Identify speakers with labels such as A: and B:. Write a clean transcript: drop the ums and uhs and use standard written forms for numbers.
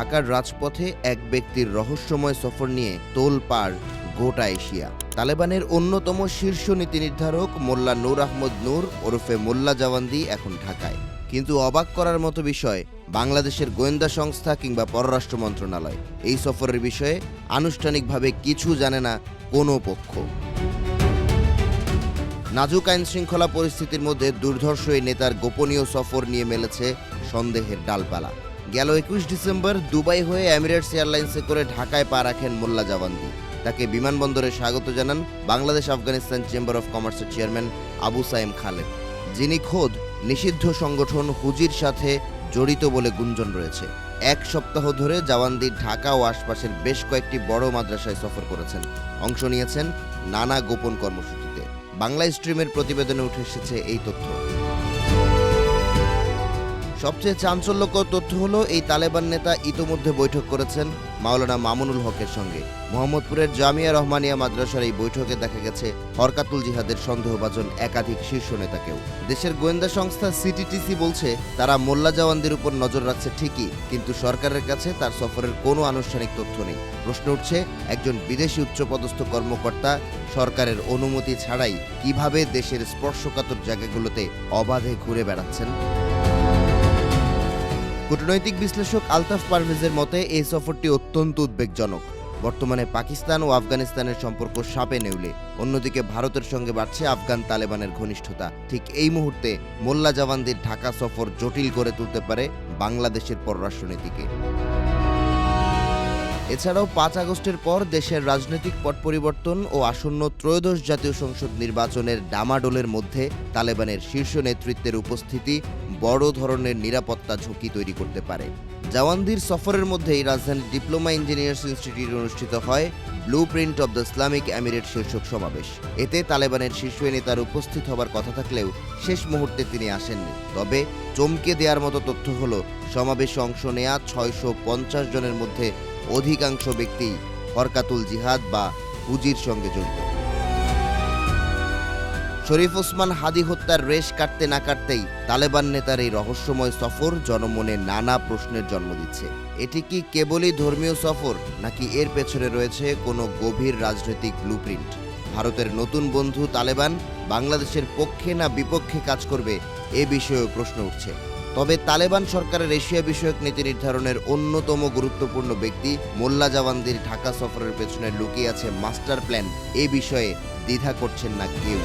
A: ঢাকার রাজপথে এক ব্যক্তির রহস্যময় সফর নিয়ে তোলপাড় গোটা এশিয়া। তালেবানের অন্যতম শীর্ষ নীতি নির্ধারক মোল্লা নূর আহমদ নূর ওরফে মোল্লা জাওয়ান্দি এখন ঢাকায়। কিন্তু অবাক করার মতো বিষয়, বাংলাদেশের গোয়েন্দা সংস্থা কিংবা পররাষ্ট্র মন্ত্রণালয় এই সফরের বিষয়ে আনুষ্ঠানিকভাবে কিছু জানে না কোনো পক্ষ। নাজুক আইন শৃঙ্খলা পরিস্থিতির মধ্যে দুর্ধর্ষ এই নেতার গোপনীয় সফর নিয়ে মেলেছে সন্দেহের ডালপালা। গেল 21 ডিসেম্বর দুবাই হয়ে এমিরেটস এয়ারলাইন্সে করে ঢাকায় পা রাখেন মোল্লা জাওয়ান্দি। তাকে বিমানবন্দরে স্বাগত জানান বাংলাদেশ আফগানিস্তান চেম্বার অফ কমার্সের চেয়ারম্যান আবু সাইম খালেদ, যিনি খোদ নিষিদ্ধ সংগঠন হুজির সাথে জড়িত বলে গুঞ্জন রয়েছে। এক সপ্তাহ ধরে জাওয়ান্দি ঢাকা ও আশপাশের বেশ কয়েকটি বড় মাদ্রাসায় সফর করেছেন, অংশ নিয়েছেন নানা গোপন কর্মসূচিতে। বাংলা স্ট্রিমের প্রতিবেদনে উঠে এসেছে এই তথ্য। সবচেয়ে চাঞ্চল্যকর তথ্য হলো, এই তালেবান নেতা ইতোমধ্যে বৈঠক করেছেন মাওলানা মামুনুল হকের সঙ্গে। মোহাম্মদপুরের জামিয়া রহমানিয়া মাদ্রাসার এই বৈঠকে দেখা গেছে হরকাতুল জিহাদের সন্দেহভাজন একাধিক শীর্ষ নেতাকেও। দেশের গোয়েন্দা সংস্থা সিটিটিসি বলছে, তারা মোল্লা জাওয়ান্দির উপর নজর রাখছে ঠিকই, কিন্তু সরকারের কাছে তার সফরের কোনো আনুষ্ঠানিক তথ্য নেই। প্রশ্ন উঠছে, একজন বিদেশি উচ্চপদস্থ কর্মকর্তা সরকারের অনুমতি ছাড়াই কিভাবে দেশের স্পর্শকাতর জায়গাগুলোতে অবাধে ঘুরে বেড়াচ্ছেন? কূটনৈতিক বিশ্লেষক আলতাফ পারভেজের মতে এই সফরটি অত্যন্ত উদ্বেগজনক। বর্তমানে পাকিস্তান ও আফগানিস্তানের সম্পর্ক সাপে নেউলে, অন্যদিকে ভারতের সঙ্গে বাড়ছে আফগান তালেবানের ঘনিষ্ঠতা। ঠিক এই মুহূর্তে মোল্লা জাওয়ান্দির ঢাকা সফর জটিল করে তুলতে পারে বাংলাদেশের পররাষ্ট্রনীতিকে। এছাড়াও 5 আগস্টের পর দেশের রাজনৈতিক পট পরিবর্তন ও আসন্ন ত্রয়োদশ জাতীয় সংসদ নির্বাচনের ডামাডোলের মধ্যে তালেবানের শীর্ষ নেতৃত্বের উপস্থিতি বড় ধরনের নিরাপত্তা ঝুঁকি তৈরি করতে পারে। জাওয়ান্দির সফরের মধ্যেই রাজধানীর ডিপ্লোমা ইঞ্জিনিয়ার্স ইনস্টিটিউটে অনুষ্ঠিত হয় blue print of the Islamic Emirate শীর্ষক সমাবেশ। এতে তালেবানের শীর্ষ নেতার উপস্থিত হবার কথা থাকলেও শেষ মুহূর্তে তিনি আসেননি। তবে চমকে দেওয়ার মতো তথ্য হলো, সমাবেশে অংশ নেয়া 650 জনের মধ্যে অধিকাংশ ব্যক্তি হরকাতুল জিহাদ বা হুজির সঙ্গে জড়িত। শরীফ ওসমান হাদি হত্যার রেশ কাটতে না কাটতেই তালেবান নেতার এই রহস্যময় সফর জনমনে নানা প্রশ্নের জন্ম দিচ্ছে। এটি কি কেবলই ধর্মীয় সফর, নাকি এর পেছনে রয়েছে কোনো গভীর রাজনৈতিক ব্লুপ্রিন্ট? ভারতের নতুন বন্ধু তালেবান বাংলাদেশের পক্ষে না বিপক্ষে কাজ করবে, এ বিষয়েও প্রশ্ন উঠছে। তবে তালেবান সরকারের এশিয়া বিষয়ক নীতি নির্ধারণের অন্যতম গুরুত্বপূর্ণ ব্যক্তি মোল্লা জাওয়ান্দির ঢাকা সফরের পেছনে লুকিয়ে আছে মাস্টার প্ল্যান, এ বিষয়ে দ্বিধা করছেন না কেউ।